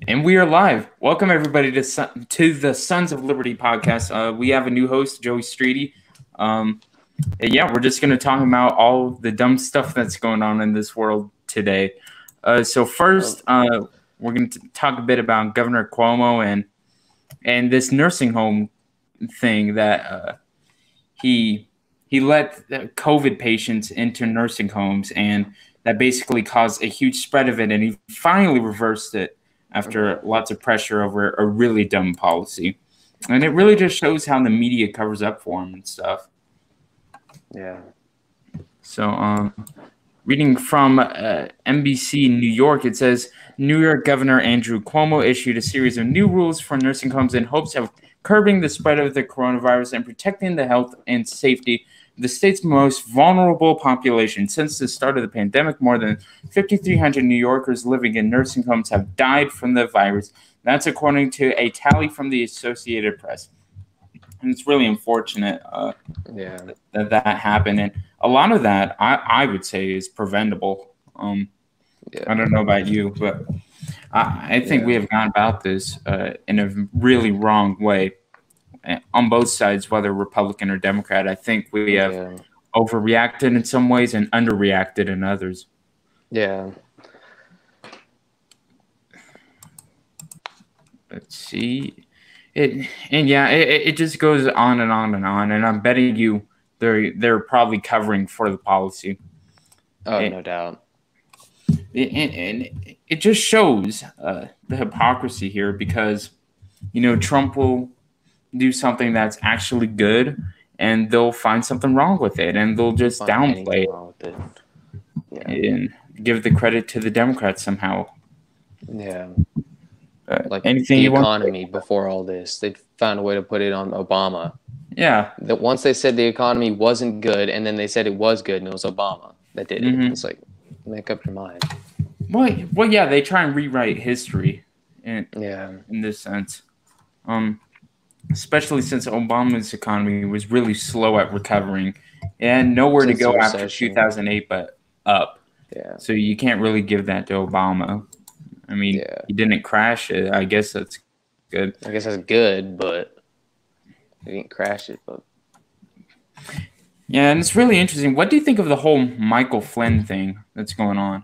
And we are live. Welcome everybody to the Sons of Liberty podcast. We have a new host, Joey Streety. We're just going to talk about all the dumb stuff that's going on in this world today. We're going to talk a bit about Governor Cuomo and this nursing home thing that he let COVID patients into nursing homes, and that basically caused a huge spread of it, and he finally reversed it after lots of pressure over a really dumb policy. And it really just shows how the media covers up for him and stuff. Yeah. So, reading from NBC New York, it says, New York Governor Andrew Cuomo issued a series of new rules for nursing homes in hopes of curbing the spread of the coronavirus and protecting the health and safety of the state's most vulnerable population. Since the start of the pandemic, more than 5,300 New Yorkers living in nursing homes have died from the virus. That's according to a tally from the Associated Press. And it's really unfortunate that happened. And a lot of that, I would say, is preventable. I don't know about you, but I think we have gone about this in a really wrong way on both sides, whether Republican or Democrat. I think we have overreacted in some ways and underreacted in others. Yeah. Let's see. It just goes on and on and on. And I'm betting you they're probably covering for the policy. No doubt. And it just shows the hypocrisy here because, Trump will do something that's actually good and they'll find something wrong with it and they'll just downplay it and give the credit to the Democrats somehow. Yeah. Like anything the economy before all this, they found a way to put it on Obama. Yeah. That once they said the economy wasn't good and then they said it was good and it was Obama that did it. It's like, make up your mind. Well, yeah, they try and rewrite history in this sense. Especially since Obama's economy was really slow at recovering and nowhere to go after 2008 but up. Yeah. So you can't really give that to Obama. I mean, he didn't crash it. I guess that's good. I guess that's good, but he didn't crash it. But yeah, and it's really interesting. What do you think of the whole Michael Flynn thing that's going on?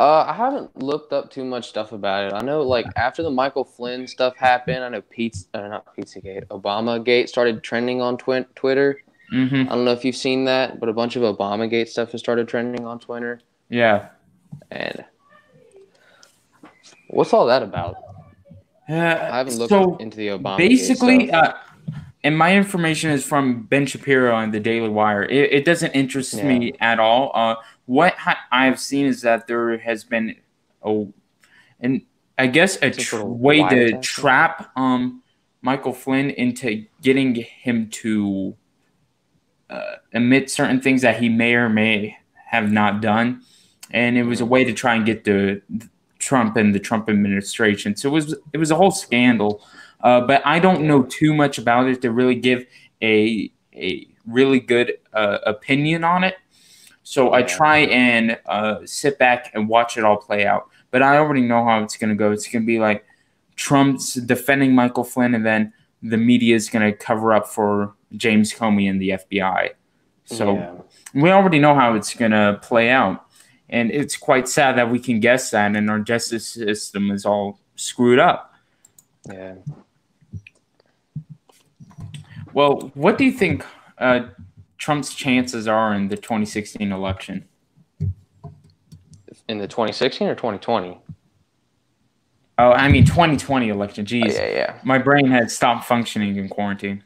I haven't looked up too much stuff about it. I know, after the Michael Flynn stuff happened, I know Obamagate started trending on Twitter. I don't know if you've seen that, but a bunch of Obamagate stuff has started trending on Twitter. Yeah. And what's all that about? I haven't looked into the Obamagate basically, stuff. And my information is from Ben Shapiro on the Daily Wire. It doesn't interest me at all. What I've seen is that there has been a way to trap Michael Flynn into getting him to admit certain things that he may or may have not done, and it was a way to try and get the Trump and the Trump administration. So it was a whole scandal. But I don't know too much about it to really give a really good opinion on it. So I try and sit back and watch it all play out. But I already know how it's going to go. It's going to be like Trump's defending Michael Flynn, and then the media is going to cover up for James Comey and the FBI. So we already know how it's going to play out. And it's quite sad that we can guess that, and our justice system is all screwed up. Yeah. Well, what do you think Trump's chances are in the 2016 election? In the 2016 or 2020? Oh, I mean 2020 election. Jeez. Yeah. My brain had stopped functioning in quarantine.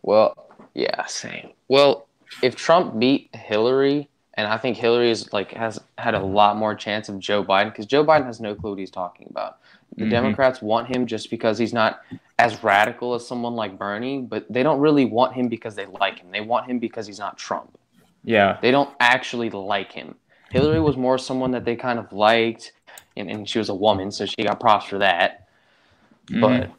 Well, yeah, same. Well, if Trump beat Hillary, and I think Hillary has had a lot more chance of Joe Biden, because Joe Biden has no clue what he's talking about. The Democrats want him just because he's not as radical as someone like Bernie, but they don't really want him because they like him. They want him because he's not Trump. Yeah. They don't actually like him. Hillary was more someone that they kind of liked, and she was a woman, so she got props for that. But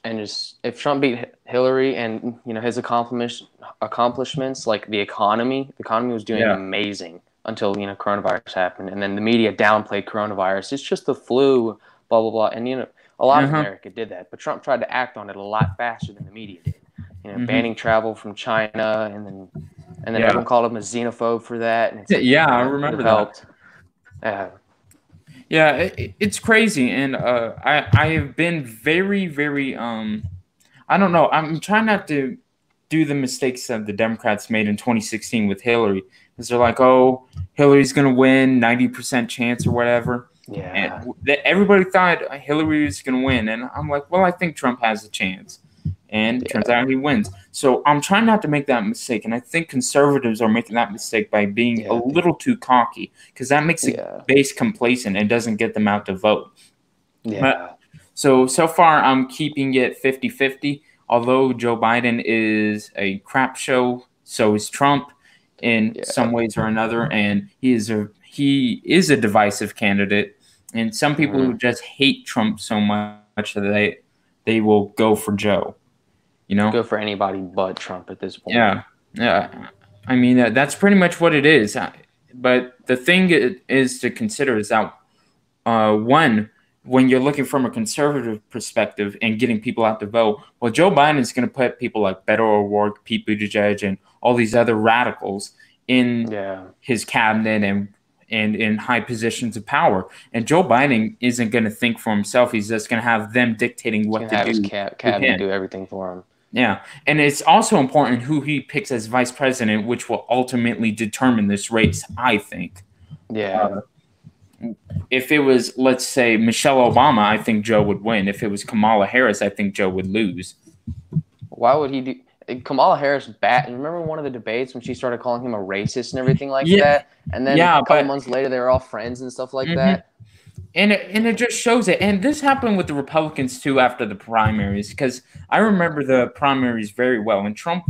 if Trump beat Hillary and his accomplishments like the economy was doing amazing until coronavirus happened, and then the media downplayed coronavirus. It's just the flu, blah blah blah, and a lot of America did that, but Trump tried to act on it a lot faster than the media did. Banning travel from China, and then everyone called him a xenophobe for that. And it's like, I remember that. Yeah, it's crazy, and I have been very, very I don't know. I'm trying not to do the mistakes that the Democrats made in 2016 with Hillary, because they're like, oh, Hillary's gonna win, 90% chance or whatever. Yeah, and everybody thought Hillary was gonna win, and I'm like, well, I think Trump has a chance. And it turns out he wins. So I'm trying not to make that mistake. And I think conservatives are making that mistake by being a little too cocky, because that makes the base complacent and doesn't get them out to vote. Yeah. So far, I'm keeping it 50-50. Although Joe Biden is a crap show, so is Trump in some ways or another. And he is a divisive candidate. And some people who just hate Trump so much that they will go for Joe. Go for anybody but Trump at this point. Yeah. I mean, that's pretty much what it is. But the thing is to consider is that, one, when you're looking from a conservative perspective and getting people out to vote, well, Joe Biden is going to put people like Beto O'Rourke, Pete Buttigieg, and all these other radicals in his cabinet and in high positions of power. And Joe Biden isn't going to think for himself. He's just going to have them dictating what to do. His cabinet do everything for him. Yeah, and it's also important who he picks as vice president, which will ultimately determine this race, I think. Yeah. If it was, let's say, Michelle Obama, I think Joe would win. If it was Kamala Harris, I think Joe would lose. Why would he do – Kamala Harris remember one of the debates when she started calling him a racist and everything like that? And then a couple months later, they were all friends and stuff like that. And it just shows it. And this happened with the Republicans, too, after the primaries, because I remember the primaries very well. And Trump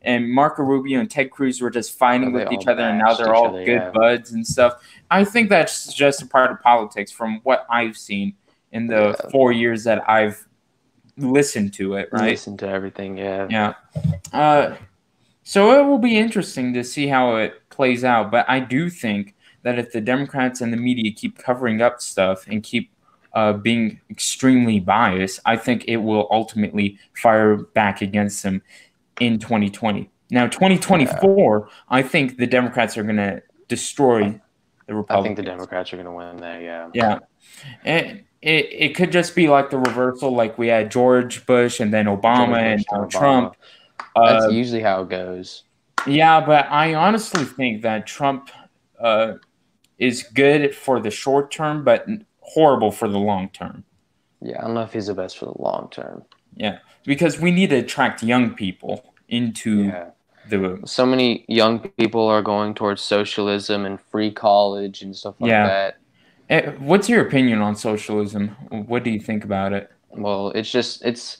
and Marco Rubio and Ted Cruz were just fighting with each other, and now they're all good buds and stuff. I think that's just a part of politics from what I've seen in the 4 years that I've listened to it, right? Listen to everything, Yeah. So it will be interesting to see how it plays out. But I do think that if the Democrats and the media keep covering up stuff and keep being extremely biased, I think it will ultimately fire back against them in 2020. Now, 2024, I think the Democrats are going to destroy the Republicans. I think the Democrats are going to win there, Yeah. And it could just be like the reversal, like we had George Bush and then Obama and now Trump. That's usually how it goes. Yeah, but I honestly think that Trump is good for the short term, but horrible for the long term. Yeah, I don't know if he's the best for the long term. Yeah, because we need to attract young people into the. So many young people are going towards socialism and free college and stuff like that. What's your opinion on socialism? What do you think about it? Well, it's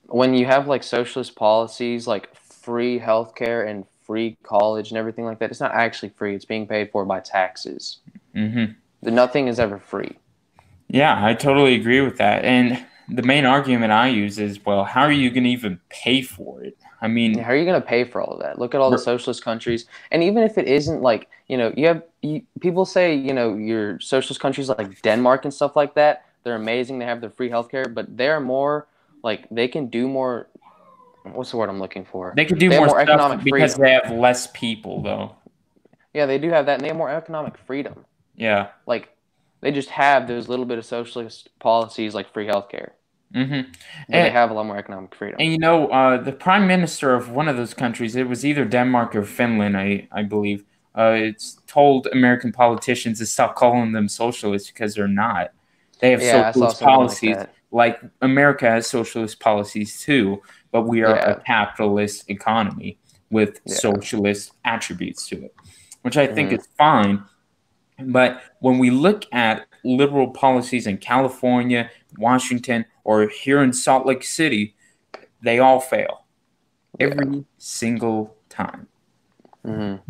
when you have like socialist policies like free healthcare and free college and everything like that, it's not actually free. It's being paid for by taxes. Nothing is ever free. Yeah, I totally agree with that. And the main argument I use is, well, how are you going to even pay for it? I mean, how are you going to pay for all of that? Look at all the socialist countries. And even if it isn't like, people say, your socialist countries like Denmark and stuff like that, they're amazing. They have their free healthcare, but they're more like they can do more. What's the word I'm looking for? They can do more stuff economic because freedom. They have less people, though. Yeah, they do have that, and they have more economic freedom. Yeah. Like, they just have those little bit of socialist policies like free healthcare. And they have a lot more economic freedom. And the prime minister of one of those countries, it was either Denmark or Finland, I believe. It's told American politicians to stop calling them socialists because they're not. They have socialist policies. Like America has socialist policies too, but we are a capitalist economy with socialist attributes to it, which I think is fine. But when we look at liberal policies in California, Washington, or here in Salt Lake City, they all fail every single time. And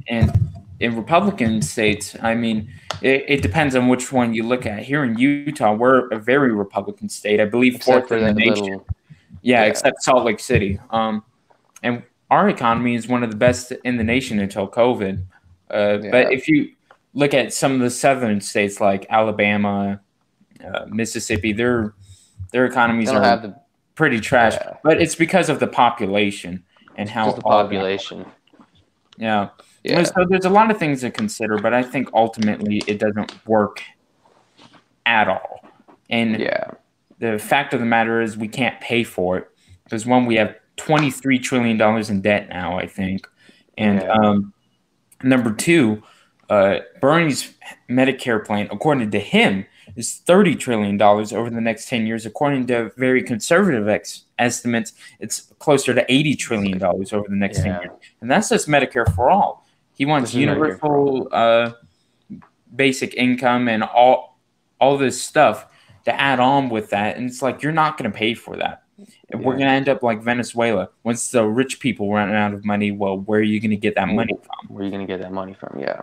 in Republican states, I mean, it depends on which one you look at. Here in Utah, we're a very Republican state. I believe fourth in the nation. Except Salt Lake City. And our economy is one of the best in the nation until COVID. But if you look at some of the southern states like Alabama, Mississippi, their economies are pretty trash. Yeah. But it's because of the population and It's how because the all population. yeah. Yeah. So there's a lot of things to consider, but I think ultimately it doesn't work at all. And the fact of the matter is we can't pay for it because one, we have $23 trillion in debt now, I think. And number two, Bernie's Medicare plan, according to him, is $30 trillion over the next 10 years. According to very conservative estimates, it's closer to $80 trillion over the next 10 years. And that's just Medicare for all. He wants universal basic income and all this stuff to add on with that. And it's like, you're not going to pay for that. We're going to end up like Venezuela. Once the rich people run out of money, well, where are you going to get that money from? Where are you going to get that money from? Yeah.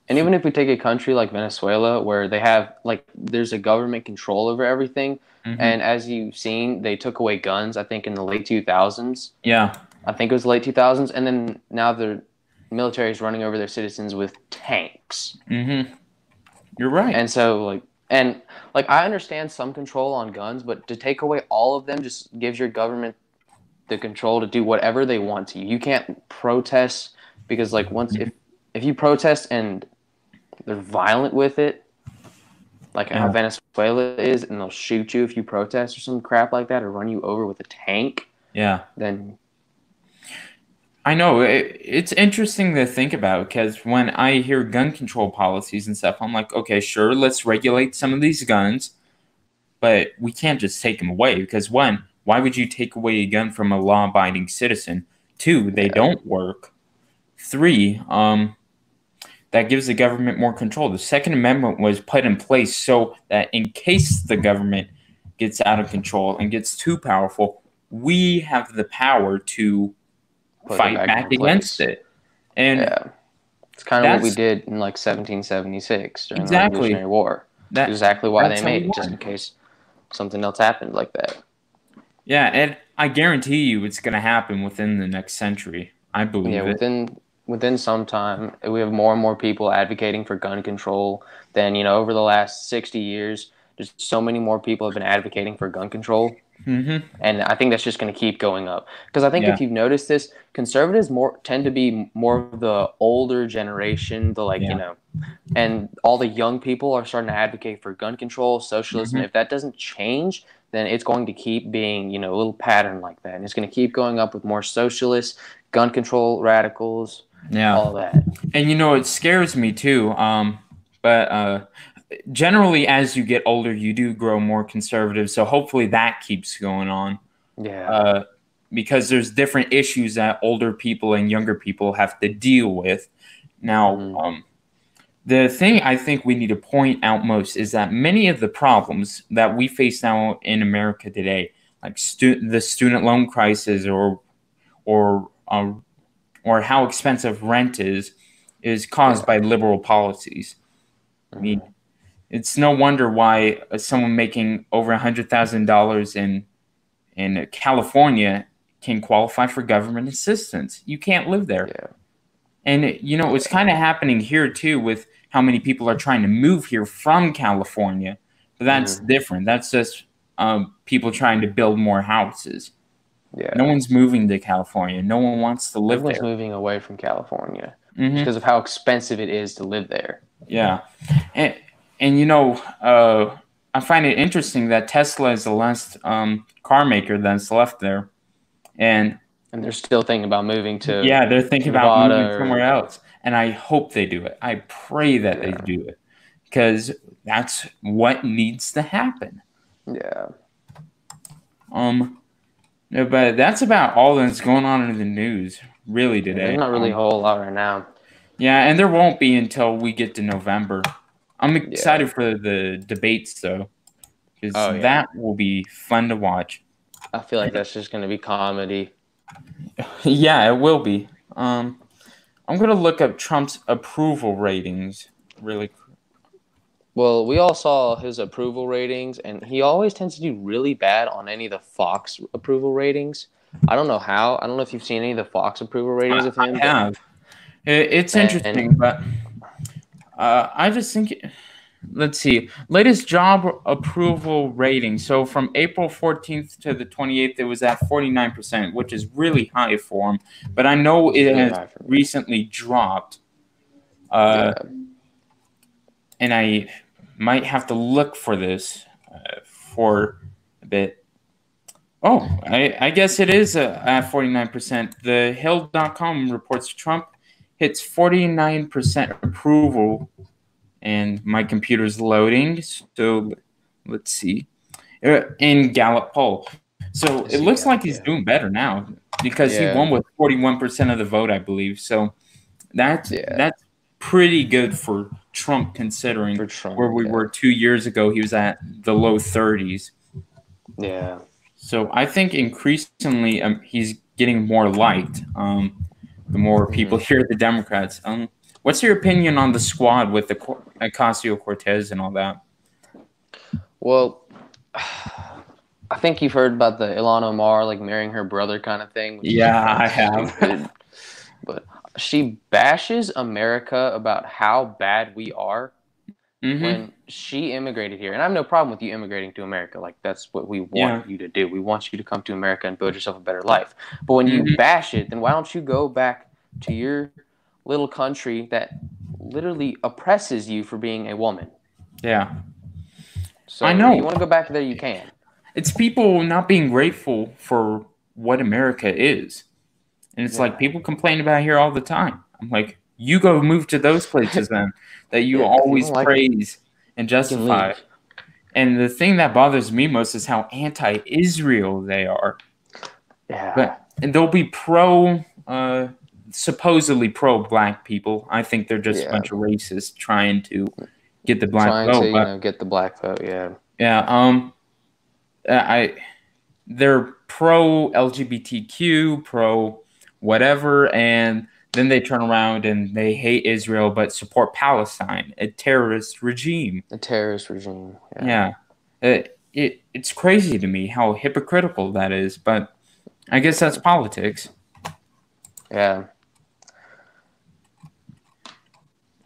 And even if we take a country like Venezuela, where they have, like, there's a government control over everything. And as you've seen, they took away guns, I think, in the late 2000s. Yeah. I think it was the late 2000s. And then now the military is running over their citizens with tanks. You're right. And so, I understand some control on guns, but to take away all of them just gives your government the control to do whatever they want to you. You can't protest because, like, if you protest and they're violent with it, like how Venezuela is, and they'll shoot you if you protest or some crap like that, or run you over with a tank. Yeah. Then I know it's interesting to think about because when I hear gun control policies and stuff, I'm like, okay, sure, let's regulate some of these guns, but we can't just take them away because one, why would you take away a gun from a law-abiding citizen? Two, they don't work. Three, that gives the government more control. The Second Amendment was put in place so that in case the government gets out of control and gets too powerful, we have the power to fight back against it. And it's kind of what we did in like 1776 during the Revolutionary War. That's exactly why they made it, just in case something else happened like that. Yeah, and I guarantee you it's going to happen within the next century. I believe it. Within some time, we have more and more people advocating for gun control than, over the last 60 years. There's so many more people have been advocating for gun control. And I think that's just going to keep going up. Because I think if you've noticed this, conservatives tend to be more of the older generation, and all the young people are starting to advocate for gun control, socialism. If that doesn't change, then it's going to keep being, a little pattern like that. And it's going to keep going up with more socialists, gun control radicals, all that. And, it scares me too. But generally, as you get older, you do grow more conservative. So hopefully that keeps going on. Yeah. Because there's different issues that older people and younger people have to deal with. Now, the thing I think we need to point out most is that many of the problems that we face now in America today, like the student loan crisis or how expensive rent is caused by liberal policies. I mean, it's no wonder why someone making over $100,000 in California can qualify for government assistance. You can't live there. Yeah. And, it's kind of happening here, too, with how many people are trying to move here from California. But that's different. That's just people trying to build more houses. Yeah. No one's moving to California. No one wants to live there. Everyone's moving away from California because of how expensive it is to live there. Yeah. And I find it interesting that Tesla is the last car maker that's left there. And they're still thinking about moving to they're thinking about moving somewhere else. And I hope they do it. I pray that they do it because that's what needs to happen. Yeah. But that's about all that's going on in the news really today. There's not really a whole lot right now. Yeah, and there won't be until we get to November. I'm excited for the debates, though, because that will be fun to watch. I feel like that's just going to be comedy. Yeah, it will be. I'm going to look up Trump's approval ratings really quick. Well, we all saw his approval ratings, and he always tends to do really bad on any of the Fox approval ratings. I don't know how. I don't know if you've seen any of the Fox approval ratings of him. I have. It's And interesting, but I just think. Let's see. Latest job approval rating. So from April 14th to the 28th, it was at 49%, which is really high for him. But I know it really has high for me. recently dropped. Yeah. And I might have to look for this for a bit. Oh, I guess it is at 49%. The Hill.com reports Trump hits 49% approval, and my computer's loading. So let's see. In Gallup poll. So it looks like he's doing better now because he won with 41% of the vote, I believe. So that's pretty good for Trump considering where we were 2 years ago. He was at the low 30s. Yeah. So I think increasingly he's getting more liked. The more people hear the Democrats. What's your opinion on the squad with the Ocasio-Cortez and all that? Well, I think you've heard about the Ilhan Omar like marrying her brother kind of thing. Yeah, I have. Stupid. But she bashes America about how bad we are when she immigrated here. And I have no problem with you immigrating to America. Like, that's what we want you to do. We want you to come to America and build yourself a better life. But when you bash it, then why don't you go back to your little country that literally oppresses you for being a woman? Yeah. So I know. if you want to go back there, you can. It's people not being grateful for what America is. And it's like people complain about here all the time. I'm like, you go move to those places then that you always praise and justify. And the thing that bothers me most is how anti-Israel they are. Yeah. And they'll be supposedly pro-black people. I think they're just a bunch of racists trying to get the black vote. Get the black vote, yeah. Yeah, they're pro LGBTQ, pro whatever, and then they turn around and they hate Israel but support Palestine, a terrorist regime. Yeah. It's crazy to me how hypocritical that is, but I guess that's politics. Yeah.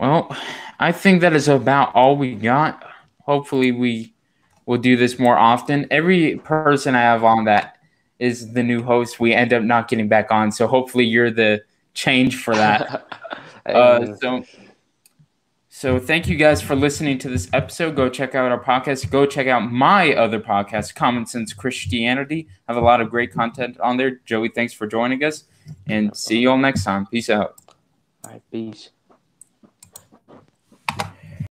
Well, I think that is about all we got. Hopefully we will do this more often. Every person I have on that is the new host. We end up not getting back on. So hopefully you're the change for that. So thank you guys for listening to this episode. Go check out our podcast. Go check out my other podcast, Common Sense Christianity. I have a lot of great content on there. Joey, thanks for joining us. And see you all next time. Peace out. All right, peace.